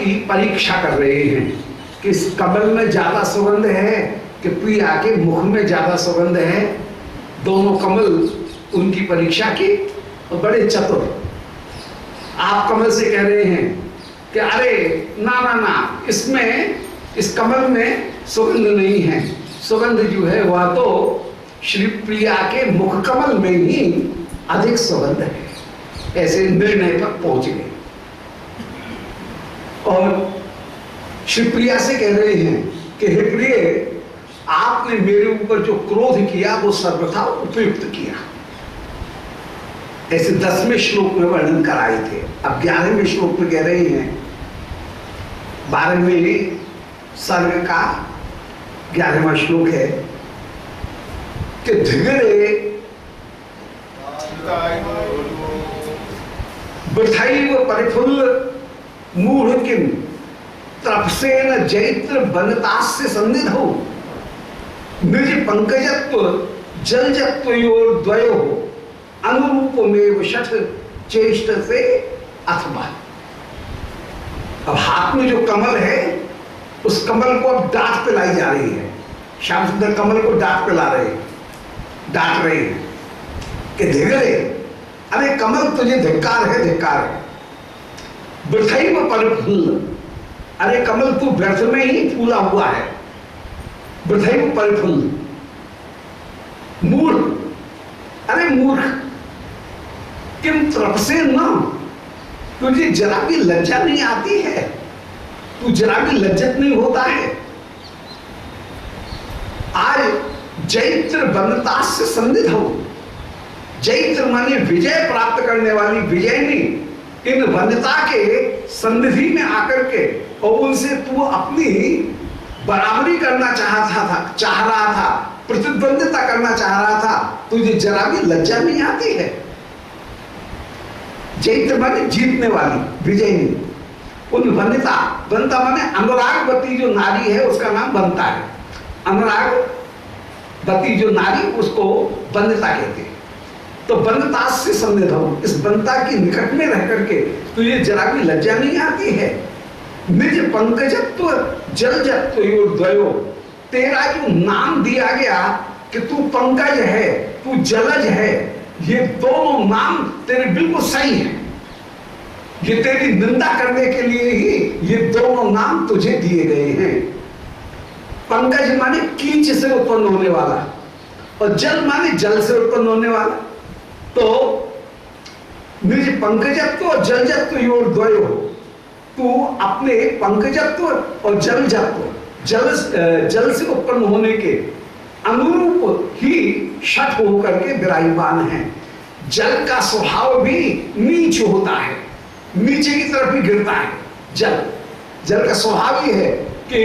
की परीक्षा कर रहे हैं कि इस कमल में ज्यादा सुगंध है कि प्रिया के मुख में ज्यादा सुगंध है। दोनों कमल उनकी परीक्षा की और बड़े चतुर। आप कमल से कह रहे हैं कि अरे ना ना ना, इसमें इस कमल में सुगंध नहीं है, सुगंध जो है वह तो श्री प्रिया के मुख कमल में ही अधिक सुगंध है। ऐसे निर्णय पर पहुंच गए और श्री प्रिया से कह रहे हैं कि हे प्रिय, आपने मेरे ऊपर जो क्रोध किया वो सर्वथा उपयुक्त किया। ऐसे 10वें श्लोक में वर्णन कराए थे। अब 11वें श्लोक में कह रहे हैं, 12वें सर्ग का 11वां श्लोक है कि धिगरे बथैव परिफुल्ल मूढ़ किम तपसेन जैत्र बनतास्य सन्निधौ निज पंकजत्व जलजत्वयोर द्वयो अनुरूपमेव शठ चेष्ट से अथवा। अब हाथ में जो कमल है उस कमल को अब डांट पिलाई जा रही है। श्याम सुंदर कमल को डांट पिला रहे हैं, डांट रहे हैं कि धिगरे, अरे कमल तुझे धिक्कार है, धिक्कार है। बथैव परिफुल्ल, अरे कमल तू व्यर्थ में ही फूला हुआ है। बथैव परिफुल्ल, मूढ़, अरे मूर्ख, किम तपसे न, तुझे जरा भी लज्जा नहीं आती है, तू जरा भी लज्जत नहीं होता है। आज जैत्र बनतास्य सन्निधौ, जैत्र माने विजय प्राप्त करने वाली विजयनी इन वनिता के सन्निधि में आकर के और उनसे तू अपनी बराबरी करना चाह रहा था, प्रतिद्वंदिता करना चाह रहा था, तुझे जरा भी लज्जा नहीं आती है। जैत्र माने जीतने वाली, विजयी, उन वनिता, वनिता माने अनुरागवती जो नारी है उसका नाम वनिता है। अनुरागवती जो नारी उसको वनिता कहते हैं। तो वनिता से सन्निधौ, इस वनिता की निकट में रह करके तुझे जरा भी लज्जा नहीं आती है। निज पंकजत्व जलजत्वयोर द्वयो, तेरा जो नाम दिया गया कि तू पंकज है, तू जलज है, ये दोनों नाम तेरे बिल्कुल सही हैं। ये तेरी निंदा करने के लिए ही ये दोनों नाम तुझे दिए गए हैं। पंकज माने कीच से उत्पन्न होने वाला और जल माने जल से उत्पन्न होने वाला। तो निज पंकजत्व और जलजत्व योर द्वयो, तू अपने पंकजत्व और जलजत्व, जल से उत्पन्न होने के अनुरूप ही शठ होकर के विराजमान है। जल का स्वभाव भी नीच होता है, नीचे की तरफ ही गिरता है। जल का स्वभाव ही है कि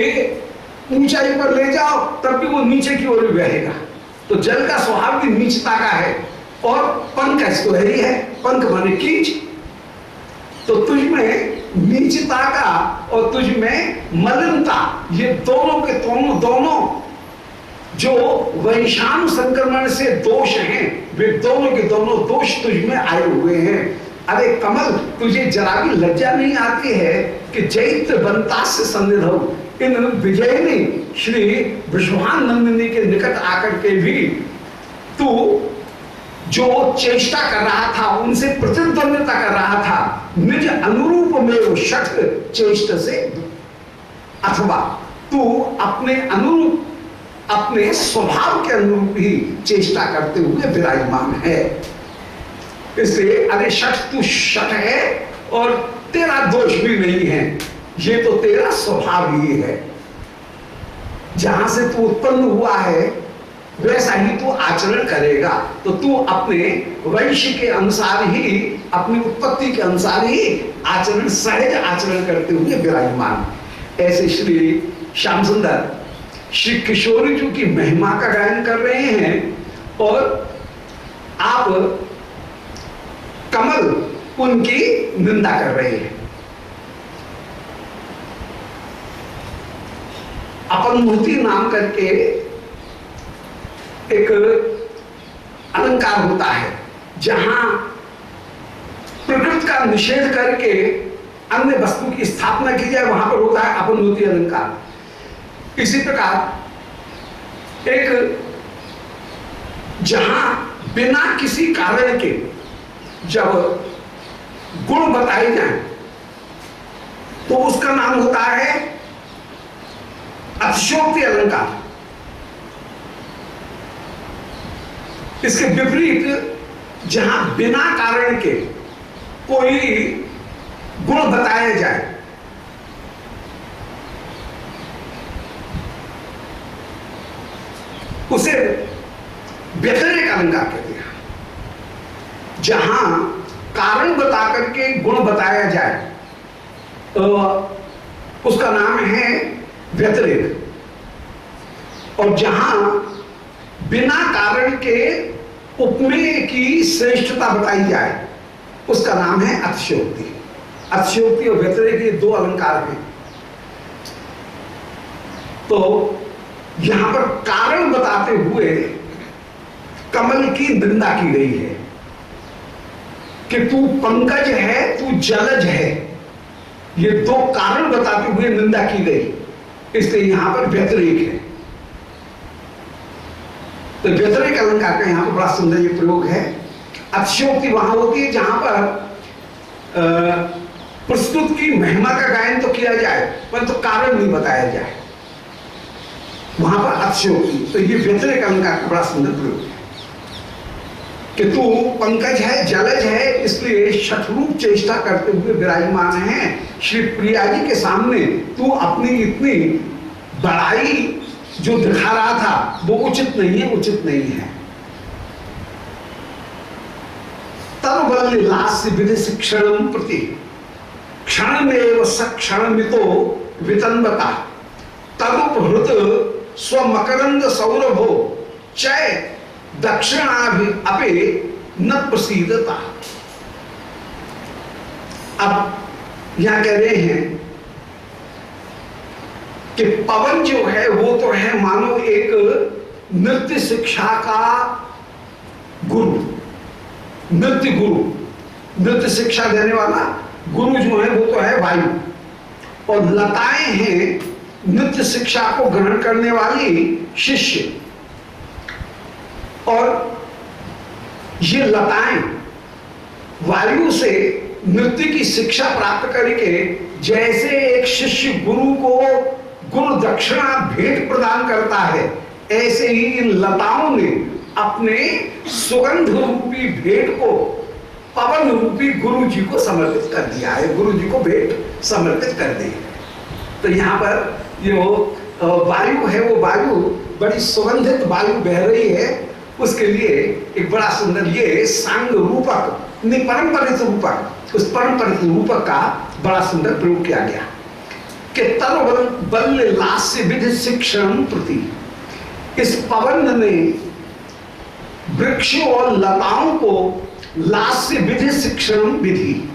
ऊंचाई पर ले जाओ तब भी वो नीचे की ओर बहेगा। तो जल का स्वभाव भी नीचता का है और पंकज तो है ही है, पंख माने कीच। तो तुझ में नीचता का और तुझ में मलिनता, ये दोनों के दोनों जो वैषाणु संक्रमण से दोष हैं, वे दोनों के दोनों दोष तुझ में आए हुए हैं। अरे कमल, तुझे जरा भी लज्जा नहीं आती है कि जैत्र बनतास्य सन्निधौ, इन विजयनी श्री विश्वान नंदिनी के निकट आकर के भी तू जो चेष्टा कर रहा था, उनसे प्रतिद्वंदिता कर रहा था, निज अनुरूप में शठ चेष्ट से अथवा तू अपने अनुरूप, अपने स्वभाव के अनुरूप ही चेष्टा करते हुए विराजमान है। इसलिए अरे शठ, तू शठ है और तेरा दोष भी नहीं है, ये तो तेरा स्वभाव ही है। जहां से तू उत्पन्न हुआ है वैसा ही तू आचरण करेगा। तो तू अपने वंश के अनुसार ही, अपनी उत्पत्ति के अनुसार ही आचरण, सहज आचरण करते हुए विराजमान। ऐसे श्री श्याम सुंदर श्री किशोरी जी की महिमा का गायन कर रहे हैं और आप कमल उनकी निंदा कर रहे हैं। अपन मूर्ति नाम करके एक अलंकार होता है, जहां प्रकृति का निषेध करके अन्य वस्तु की स्थापना की जाए, वहां पर होता है अपनोति अलंकार। इसी प्रकार एक जहां बिना किसी कारण के जब गुण बताए जाए तो उसका नाम होता है अतिशयोक्ति अलंकार। इसके विपरीत जहां बिना कारण के कोई गुण बताया जाए उसे व्यतिरेक अलंकार कहते हैं। जहां कारण बता करके गुण बताया जाए तो उसका नाम है व्यतिरेक, और जहां बिना कारण के उपमेय की श्रेष्ठता बताई जाए उसका नाम है अतिशयोक्ति। अतिशयोक्ति और व्यतिरेक ये दो अलंकार हैं। तो यहां पर कारण बताते हुए कमल की निंदा की गई है कि तू पंकज है, तू जलज है। ये दो कारण बताते हुए निंदा की गई, इसलिए यहां पर व्यतिरेक है। तो व्यतिरेक अलंकार का यहां पर बड़ा सुंदर ये प्रयोग है। अतिशयोक्ति वहां होती है जहां पर प्रस्तुत की महिमा का गायन तो किया जाए परंतु कारण नहीं बताया जाए, वहां पर अतिशयोक्ति। तो ये व्यतिरेक अलंकार का बड़ा सुंदर प्रयोग है कि तू पंकज है, जलज है, इसलिए शठरूप चेष्टा करते हुए विराजमान है श्री प्रिया जी के सामने। तू अपनी इतनी बड़ाई जो दिखा रहा था वो उचित नहीं है, उचित नहीं है। तब बल लास्य विधि शिक्षण प्रति क्षण में सक्षणमितो वितन्वता तदुपहृत स्वमकरंद सौरभो चय दक्षिणाभि अपे न प्रसीदता। अब यहां कह रहे हैं कि पवन जो है वो तो है मानो एक नृत्य शिक्षा का गुरु, नृत्य गुरु, नृत्य शिक्षा देने वाला गुरु जो है वो तो है वायु, और लताएं हैं नृत्य शिक्षा को ग्रहण करने वाली शिष्य। और ये लताएं वायु से नृत्य की शिक्षा प्राप्त करके जैसे एक शिष्य गुरु को गुरु दक्षिणा भेंट प्रदान करता है, ऐसे ही इन लताओं ने अपने सुगंध रूपी भेंट को पवन रूपी गुरु जी को समर्पित कर दिया है, गुरु जी को भेंट समर्पित कर दी। तो यहाँ पर जो वायु है वो वायु बड़ी सुगंधित वायु बह रही है, उसके लिए एक बड़ा सुंदर ये सांग रूपक, परंपरित रूपक, उस परंपरित रूपक का बड़ा सुंदर प्रयोग किया गया कि तर बल लास्य विधि शिक्षण प्रति। इस पवन ने वृक्षों और लताओं को लास्य विधि शिक्षण विधि,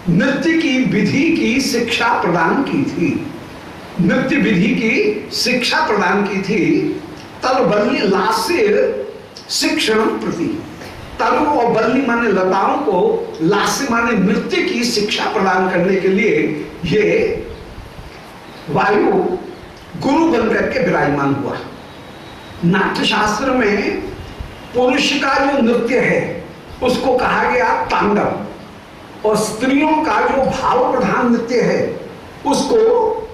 नृत्य की विधि की शिक्षा प्रदान की थी, नृत्य विधि की शिक्षा प्रदान की थी। तल बल्ली लास्य शिक्षण प्रति, तरु और बल्ली माने लताओं को, लास्य माने नृत्य की शिक्षा प्रदान करने के लिए ये वायु गुरु बनकर के विराजमान हुआ। नाट्य शास्त्र में पुरुष का जो नृत्य है उसको कहा गया तांडव, और स्त्रियों का जो भाव प्रधान नृत्य है उसको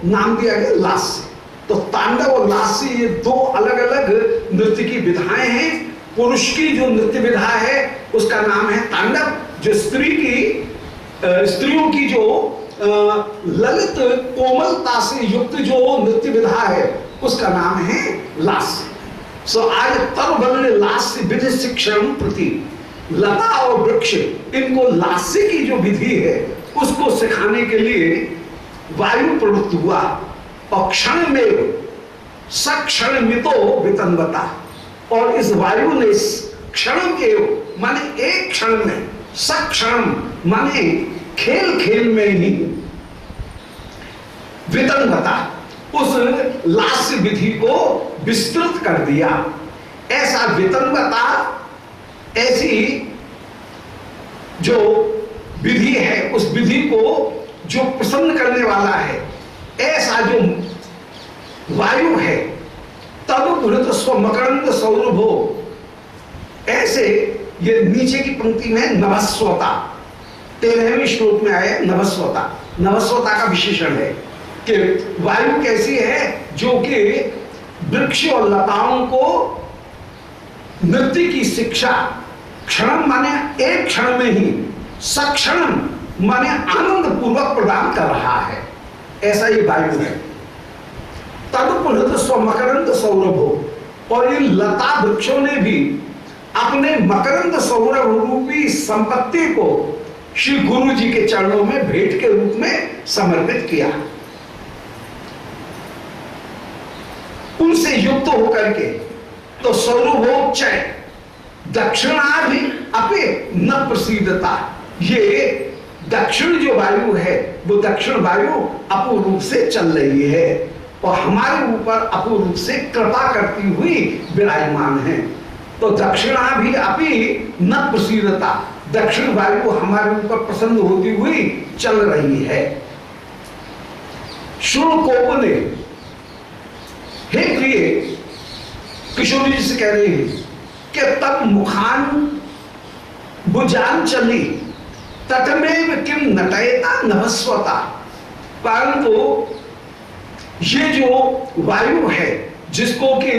नाम दिया गया लास्य। तो तांडव और लास्य ये दो अलग अलग नृत्य की विधाएं हैं। पुरुष की जो नृत्य विधा है उसका नाम है तांडव, जो स्त्रियों की जो ललित कोमलता से युक्त जो नृत्य विधा है उसका नाम है लास्य। सो आज तर बल लास्य विधि शिक्षण प्रति, लता और वृक्ष इनको लास्य की जो विधि है उसको सिखाने के लिए वायु प्रवृत्त हुआ, और क्षण में सक्षण मितो वितन्वता, और इस वायु ने क्षण के माने एक क्षण में, सक्षण माने खेल खेल में ही, वितन्वता उस लास्य विधि को विस्तृत कर दिया। ऐसा वितन्वता, ऐसी जो विधि है उस विधि को जो प्रसन्न करने वाला है, ऐसा जो वायु है, तब पुरत स्व मकरंद सौरभो, ऐसे ये नीचे की पंक्ति में नभस्वता, 13वें श्लोक में आया नभस्वता। नभस्वता का विशेषण है कि वायु कैसी है, जो कि वृक्ष और लताओं को नृत्य की शिक्षा, क्षण माने एक क्षण में ही, सक्षण माने आनंद पूर्वक प्रदान कर रहा है, ऐसा ये वायु है। तदुपहृत स्व मकरंद सौरभो, और इन लता वृक्षों ने भी अपने मकरंद सौरभ रूपी संपत्ति को श्री गुरु जी के चरणों में भेंट के रूप में समर्पित किया। उनसे युक्त होकर के तो सौरभोच्चय दक्षिणा भी अपे न प्रसिद्धता, ये दक्षिण जो वायु है वो दक्षिण वायु अपूर्व रूप से चल रही है और हमारे ऊपर अपूर्व रूप से कृपा करती हुई विराजमान है। तो दक्षिणा भी अपि न प्रसिद्धता, दक्षिण वायु हमारे ऊपर प्रसन्न होती हुई चल रही है। शुल्कोप ने, हे प्रिय, किशोरी जी से कह रहे हैं कि तब मुखान बुझान चली तटमेव किम नटयता नभस्वता, परंतु ये जो वायु है जिसको कि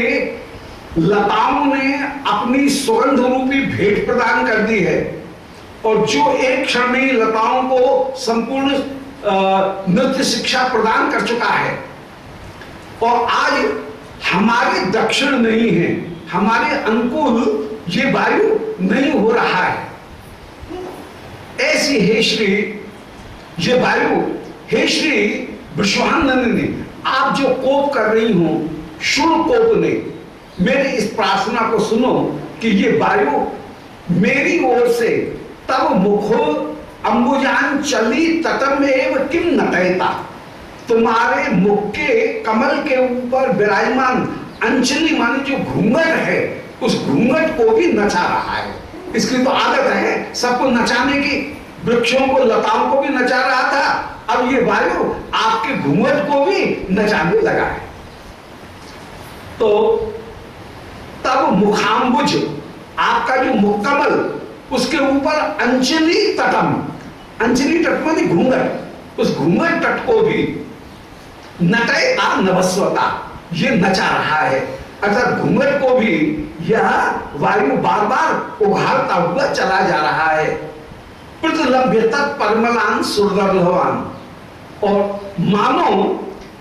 लताओं ने अपनी सुगंध रूपी भेंट प्रदान कर दी है और जो एक क्षण में लताओं को संपूर्ण नृत्य शिक्षा प्रदान कर चुका है, और आज हमारे दक्षिण नहीं है, हमारे अनुकूल ये वायु नहीं हो रहा है, ऐसी हे श्री ये वायु, हे श्री विश्वानंदिनी, आप जो कोप कर रही हो, शुभ कोप ने, मेरी इस प्रार्थना को सुनो कि ये वायु मेरी ओर से तब मुखो अंबुजान चली तटम एवं किम नटयता, तुम्हारे मुख के कमल के ऊपर विराजमान अंचली माने जो घूंघट है, उस घूंघट को भी नचा रहा है। इसकी तो आदत है सबको नचाने की, वृक्षों को लताओं को भी नचा रहा था, अब ये वायु आपके घूंघट को भी नचाने लगा है। तो तब मुखाम्बुज, आपका जो मुक्कमल, उसके ऊपर अंचली तटम, अंचली तट में घूंघट, उस घूंघट तट को भी नटयता नभस्वता, ये नचा रहा है, अर्थात घूंघट को भी यह वायु बार बार उघाड़ता हुआ चला जा रहा है। प्रतिलभ्य तत्परमलान सुरदर्भवान, और मानो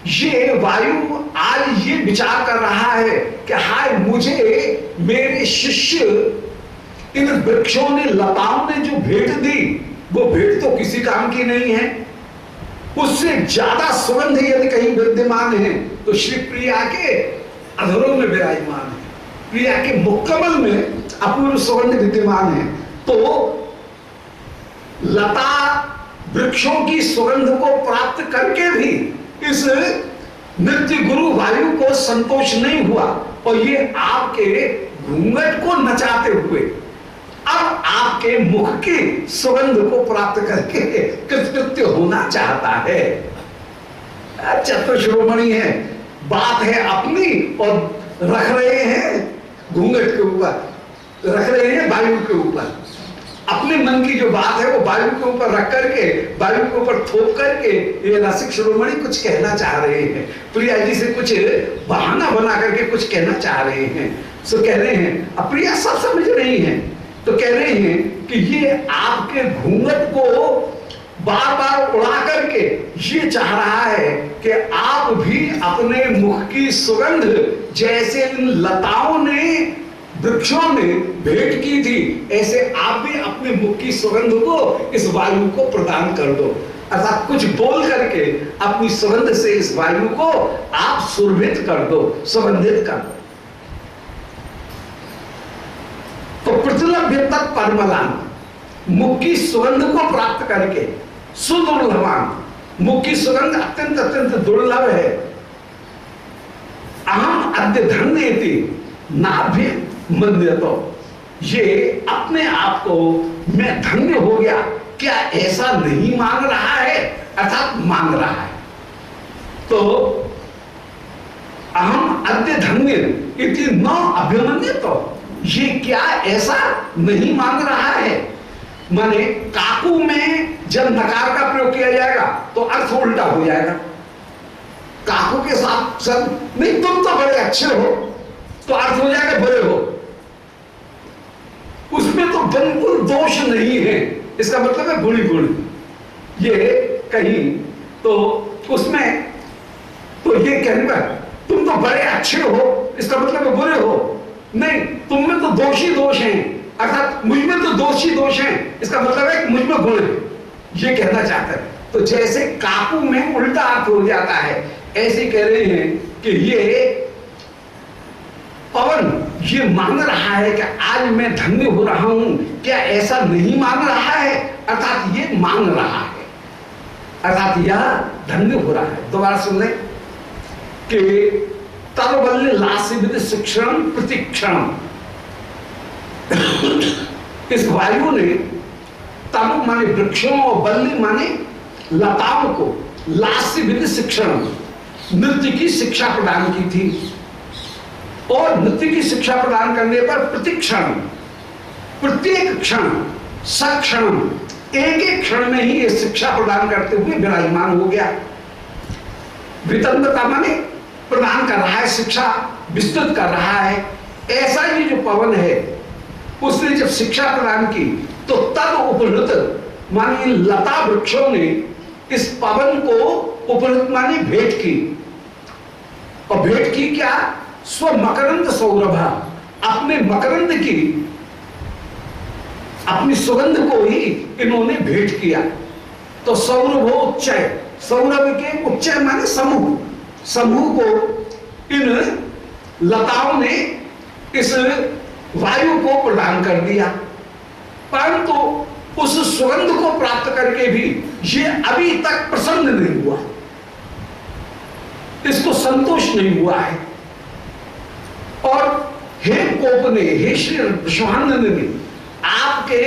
ये वायु आज ये विचार कर रहा है कि हाय, मुझे मेरे शिष्य इन वृक्षों ने, लताओं ने जो भेंट दी, वो भेंट तो किसी काम की नहीं है, उससे ज्यादा सुगंध यदि कहीं विद्यमान है तो श्री प्रिया के अधरों में विराजमान है, प्रिया के मुक्कमल में अपूर्व सुगंध विद्यमान है। तो लता वृक्षों की सुगंध को प्राप्त करके भी इस नित्य गुरु वायु को संतोष नहीं हुआ, और ये आपके घूंघट को नचाते हुए अब आपके मुख की सुगंध को प्राप्त करके कृतकृत्य होना चाहता है। चतुर्श्रोमणी है, बात है अपनी, और रख रहे हैं घूंघट के ऊपर, रख रहे हैं वायु के ऊपर, अपने मन की जो बात है वो वायु के ऊपर रख करके, वायु के ऊपर थोप करके ये रसिक शिरोमणि कुछ कहना चाह रहे हैं, प्रिया जी से कुछ बहाना बना करके कुछ कहना चाह रहे हैं। सो कह रहे हैं, अब प्रिया सब समझ रही हैं, तो कह रहे हैं कि ये आपके घूंघट को बार बार उड़ा करके ये चाह रहा है कि आप भी अपने मुख की सुगंध, जैसे इन लताओं ने, वृक्षों ने भेंट की थी, ऐसे आप भी अपने मुख की सुगंध को इस वायु को प्रदान कर दो, अर्थात कुछ बोल करके अपनी सुगंध से इस वायु को आप सुरभित कर दो, सुगंधित कर दो। तो प्रतिलभ्य तत्परमलान, मुख की सुगंध को प्राप्त करके, सुदुर्लभान, मुख की सुगंध अत्यंत अत्यंत दुर्लभ है। अहम अद्य धन्येति नाभि मन्यतो, ये अपने आप को मैं धन्य हो गया, क्या ऐसा नहीं मान रहा है अर्थात मांग रहा है। तो अहम अद्य धन्य इति न अभ्यमन्य, तो ये क्या ऐसा नहीं मांग रहा है? माने काकू में जब नकार का प्रयोग किया जाएगा तो अर्थ उल्टा हो जाएगा। काकू के साथ सब नहीं, तुम तो बड़े अच्छे हो, तो अर्थ हो जाएगा बुरे हो। उसमें तो बिल्कुल दोष नहीं है, इसका मतलब है गुणी गुण। ये कहीं तो उसमें तो ये कहने पर तुम तो बड़े अच्छे हो, इसका मतलब है बुरे हो। नहीं, तुम में तो दोषी दोष हैं, अर्थात मुझ में तो दोषी दोष हैं, इसका मतलब है मुझ में गुण है, ये कहना चाहता है। तो जैसे काकू में उल्टा अर्थ हो जाता है, ऐसे कह रहे हैं कि ये पवन ये मांग रहा है कि आज मैं धन्य हो रहा हूं, क्या ऐसा नहीं मांग रहा है? अर्थात ये मांग रहा है, अर्थात यह धन्य हो रहा है। दोबारा सुन ले कि तरवल्य लासिविद शिक्षण प्रतिक्षण, इस वायु ने तब माने वृक्षों और बल्ली माने लताओं को लासिविद शिक्षण नृत्य की शिक्षा प्रदान की थी। और नृत्य की शिक्षा प्रदान करने पर प्रतिक्षण, प्रत्येक क्षण, सक्षण, एक एक क्षण में ही ये शिक्षा प्रदान करते हुए विराजमान हो गया। वितंडता माने प्रदान कर रहा है, शिक्षा विस्तृत कर रहा है। ऐसा ही जो पवन है उसने जब शिक्षा प्रदान की तो तद उपहृत माने लता वृक्षों ने इस पवन को उपहृत माने भेंट की। और भेंट की क्या? स्व मकरंद सौरभा, अपने मकरंद की अपनी सुगंध को ही इन्होंने भेंट किया। तो सौरभ उच्चय, सौरभ के उच्चय माने समूह, समूह को इन लताओं ने इस वायु को प्रदान कर दिया। परंतु उस सुगंध को प्राप्त करके भी ये अभी तक प्रसन्न नहीं हुआ, इसको संतोष नहीं हुआ है। और हे कोप ने, हे श्री विश्वानंद ने आपके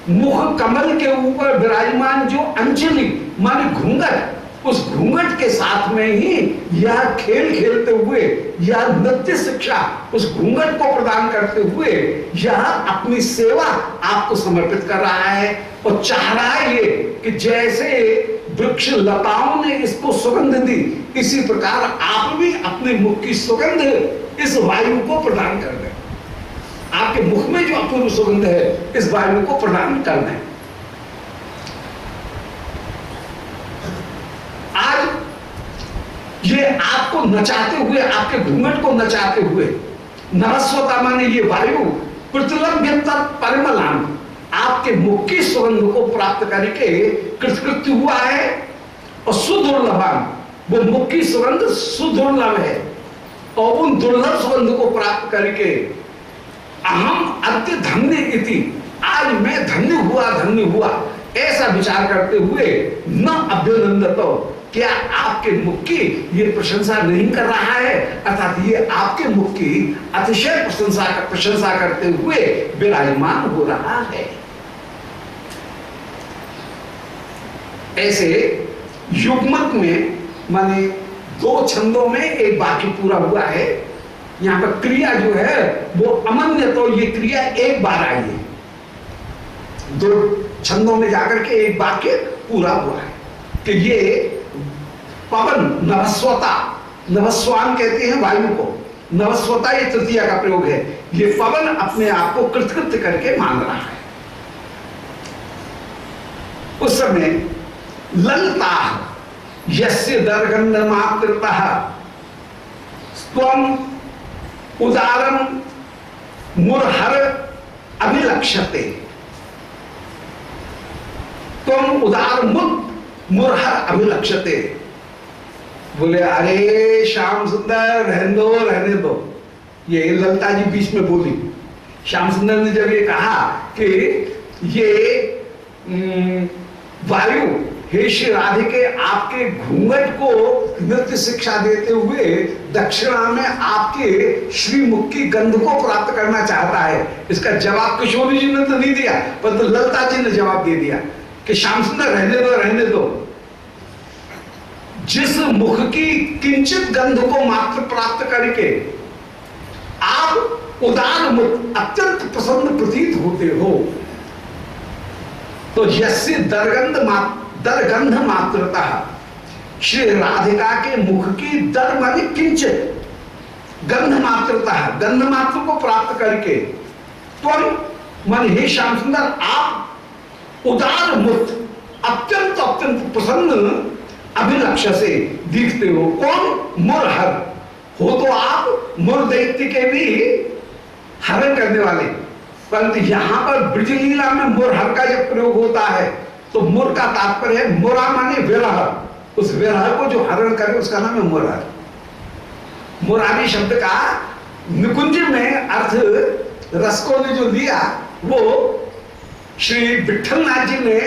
मुख कमल के ऊपर विराजमान जो अंजलि माने घूंघट, उस घूंघट के साथ में ही यह खेल खेलते हुए, यह नृत्य शिक्षा उस घूंघट को प्रदान करते हुए यह अपनी सेवा आपको समर्पित कर रहा है। और चाह रहा है ये कि जैसे वृक्ष लताओं ने इसको सुगंध दी, इसी प्रकार आप भी अपने मुख की सुगंध इस वायु को प्रदान कर दें। आपके मुख में जो अपूर्व सुगंध है इस वायु को प्रदान कर दें। आज ये आपको नचाते हुए, आपके घूंघट को नचाते हुए, नरस्वता माने ये वायु प्रतिलभ्य परिमलान, आपके मुख की सुगंध को प्राप्त करके कृतकृत्य हुआ है। और सुदुर्लभान, वो मुख की सुगंध सुदुर्लभ है, और उन दुर्लभ सुगंध को प्राप्त करके अहम अद्य धन्य इति, आज मैं धन्य हुआ ऐसा विचार करते हुए न अभ्यनंदतो, क्या आपके मुख की ये प्रशंसा नहीं कर रहा है? अर्थात ये आपके मुख की अतिशय प्रशंसा करते हुए विराजमान हो रहा है। ऐसे युग्मक में माने दो छंदों में एक वाक्य पूरा हुआ है। यहां पर क्रिया जो है वो अमन्य, तो ये क्रिया एक बार आई है, दो छंदों में जाकर के एक वाक्य पूरा हुआ है कि ये पवन नभस्वता, नभस्वान कहते हैं वायु को, नभस्वता ये तृतीया का प्रयोग है। ये पवन अपने आप को कृतकृत्य करके मान रहा है। उस समय ललता यस्य दर्गन्धमाकृतः त्वं उदारम मुरहर अभिलक्षते, त्वं उदार मुरहर अभिलक्षते। बोले अरे श्याम सुंदर रहने दो। ये ललता जी बीच में बोली। श्याम सुंदर ने जब ये कहा कि ये वायु हे श्री राधिके आपके घूंघट को नृत्य शिक्षा देते हुए दक्षिणा में आपके श्रीमुख की गंध को प्राप्त करना चाहता है। इसका जवाब किशोरी जी ने तो नहीं दिया, परंतु ललता जी ने जवाब दे दिया कि श्याम सुंदर रहने दो। जिस मुख की किंचित गंध को मात्र प्राप्त करके आप उदार मुख अत्यंत प्रसन्न प्रतीत होते हो, तो यस्य दरगंध मात्रता, श्री राधिका के मुख की दर माने किंचित, गंध मात्रता, गंध मात्र को प्राप्त करके तुम मन हे श्याम सुंदर आप उदार मुख अत्यंत अत्यंत प्रसन्न अभिलक्ष्य से दिखते हो। कौन? मुरहर हो तो आप मुर दैत्य के भी हरण करने वाले, परंतु यहां पर ब्रजलीला में मुरहर का जब प्रयोग होता है तो मुर का तात्पर्य है मुरा माने विरह, उस विरह को जो हरण करे उसका नाम है मुरहर। मुरारी शब्द का निकुंज में अर्थ रसकों ने जो लिया वो श्री विठलनाथ जी ने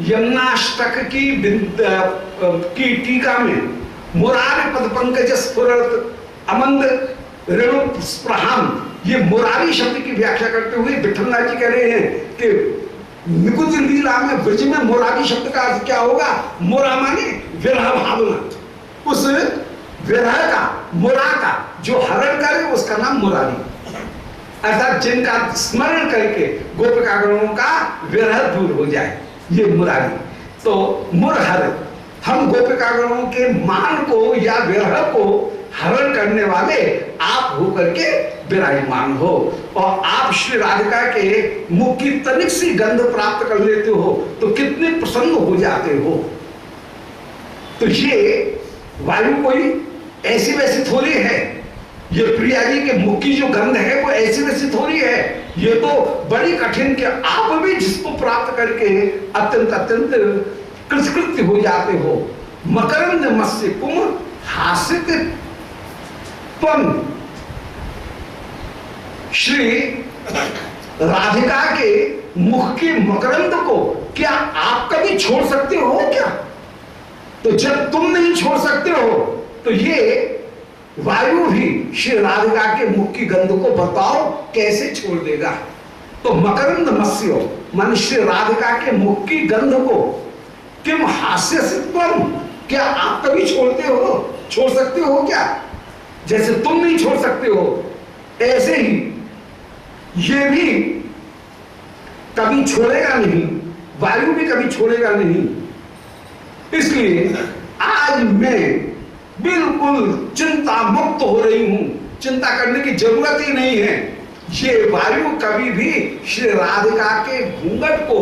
यमुनाष्टक की टीका में मुरारी पद पंकज स्फुरत अमंद रेणु स्प्रहाम, ये मुरारी शब्द की व्याख्या करते हुए विठलनाथ जी कह रहे हैं कि निकुंज लीला में ब्रज में मुरारी शब्द का अर्थ क्या होगा? मुरा माने विरह भावना, उस विरह का मुरा का जो हरण करे उसका नाम मुरारी, अर्थात जिनका स्मरण करके गोपिकागणों का विरह दूर हो जाए, ये मुरारी। तो मुरहर, हम गोपिकागणों के मान को या विरह को हरण करने वाले आप होकर के विराजमान हो, और आप श्री राधिका के मुख की तनिक सी गंध प्राप्त कर लेते हो तो कितने प्रसन्न हो जाते हो। तो ये वायु कोई ऐसी वैसी थोड़ी है, ये प्रिया जी के मुख की जो गंध है वो ऐसी वैसी थोड़ी है, ये तो बड़ी कठिन के आप भी जिसको प्राप्त करके अत्यंत अत्यंत कृतकृत्य हो जाते हो। मकरंद मत्स्य कुम हासित त्वं, श्री राधिका के मुख के मकरंद को क्या आप कभी छोड़ सकते हो क्या? तो जब तुम नहीं छोड़ सकते हो तो ये वायु भी श्री राधिका के मुख की गंध को बताओ कैसे छोड़ देगा। तो मकरंद मत्स्य मान श्री राधिका के मुख की गंध को किम हास्य से तुम, क्या आप कभी छोड़ते हो, छोड़ सकते हो क्या? जैसे तुम नहीं छोड़ सकते हो ऐसे ही ये भी कभी छोड़ेगा नहीं, वायु भी कभी छोड़ेगा नहीं। इसलिए आज मैं बिल्कुल चिंता मुक्त हो रही हूं, चिंता करने की जरूरत ही नहीं है। ये वायु कभी भी श्री राधिका के घूंघट को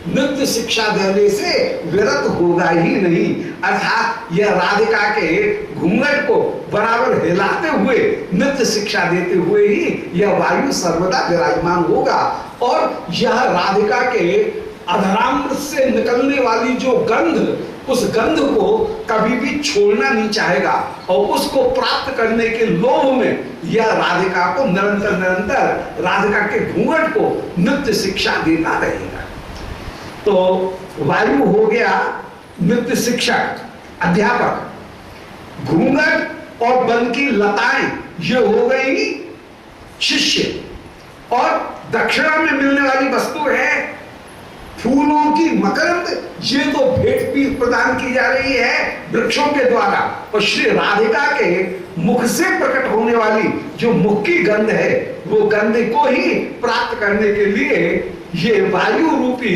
नृत्य शिक्षा देने से विरत होगा ही नहीं, अर्थात यह राधिका के घूंघट को बराबर हिलाते हुए नृत्य शिक्षा देते हुए ही यह वायु सर्वदा विराजमान होगा। और यह राधिका के अधरामृत से निकलने वाली जो गंध, उस गंध को कभी भी छोड़ना नहीं चाहेगा और उसको प्राप्त करने के लोभ में यह राधिका को निरंतर निरंतर राधिका के घूंघट को नृत्य शिक्षा देता रहेगा। तो वायु हो गया नृत्य शिक्षक, अध्यापक, घूंघट और बन की लताएं ये हो गई शिष्य, और दक्षिणा में मिलने वाली वस्तु है फूलों की मकरंद, ये तो भेंट भी प्रदान की जा रही है वृक्षों के द्वारा। और श्री राधिका के मुख से प्रकट होने वाली जो मुख की गंध है वो गंध को ही प्राप्त करने के लिए ये वायु रूपी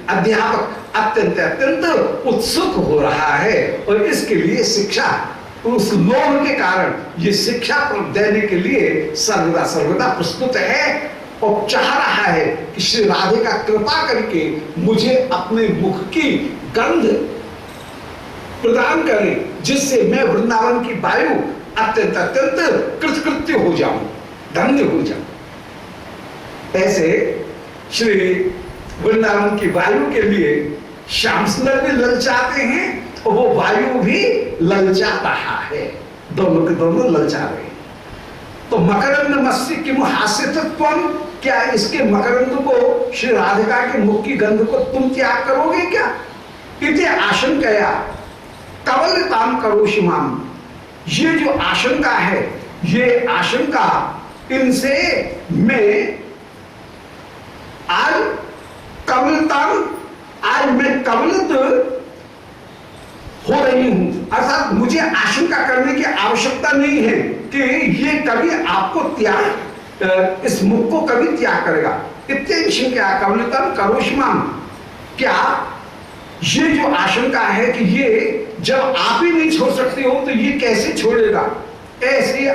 अध्यापक अत्यंत अत्यंत उत्सुक हो रहा है। और इसके लिए शिक्षा, उस लोभ के कारण ये शिक्षा देने के लिए सर्वदा सर्वदा प्रस्तुत है और चाह रहा है कि श्री राधिका कृपा करके मुझे अपने मुख की गंध प्रदान करें, जिससे मैं वृंदावन की वायु अत्यंत अत्यंत कृतकृत्य हो जाऊं, धन्य हो जाऊं। ऐसे श्री वृंदावन की वायु के लिए श्याम सुंदर भी ललचाते हैं और वो वायु भी ललचा रहा है, दोनों के दोनों ललचा रहे हैं। तो मकरंद मत्स्य किम हास्यत्वम, क्या इसके मकरंद को श्री राधिका के मुख की गंध को तुम त्याग करोगे क्या? इति आशंकया कवलिताम करोषि माम, ये जो आशंका है, ये आशंका इनसे मैं आज कवलिताम, आज मैं कवलित हो रही हूं, अर्थात मुझे आशंका करने की आवश्यकता नहीं है कि ये कभी आपको त्याग, इस मुख को कभी त्याग करेगा। इत्यादि क्या कवलितम करोष्माम, क्या ये जो आशंका है कि ये जब आप ही नहीं छोड़ सकते हो तो ये कैसे छोड़ेगा, ऐसी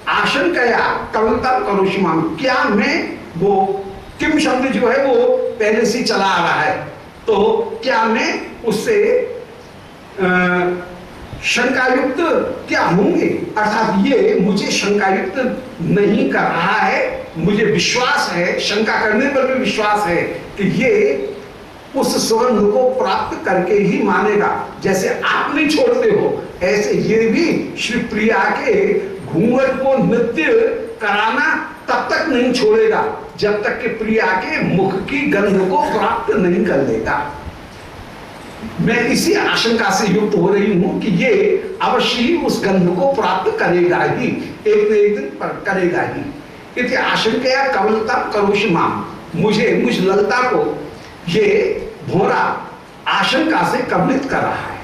आशंका कवलितम करोष्माम, क्या मैं वो किम शब्द जो है वो पहले से चला आ रहा है, तो क्या मैं उससे शंकायुक्त क्या होंगे, अर्थात ये मुझे शंकायुक्त नहीं कर रहा है, मुझे विश्वास है, शंका करने पर भी विश्वास है कि ये उस सुगंध को प्राप्त करके ही मानेगा। जैसे आप नहीं छोड़ते हो ऐसे ये भी श्री प्रिया के घूंघट को नृत्य कराना तब तक नहीं छोड़ेगा जब तक कि प्रिया के मुख की गंध को प्राप्त नहीं कर लेगा। मैं इसी आशंका से युक्त हो रही हूं कि ये अवश्य ही उस गंध को प्राप्त करेगा ही, एक न एक दिन पर करेगा ही। इति आशंका कवलता करोष्मा, मुझ ललता को ये भोरा आशंका से कवलित कर रहा है।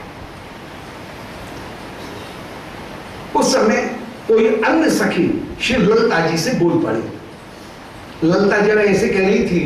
उस समय कोई अन्य सखी श्री ललता जी से बोल पड़ी। ललता जरा ऐसे कह रही थी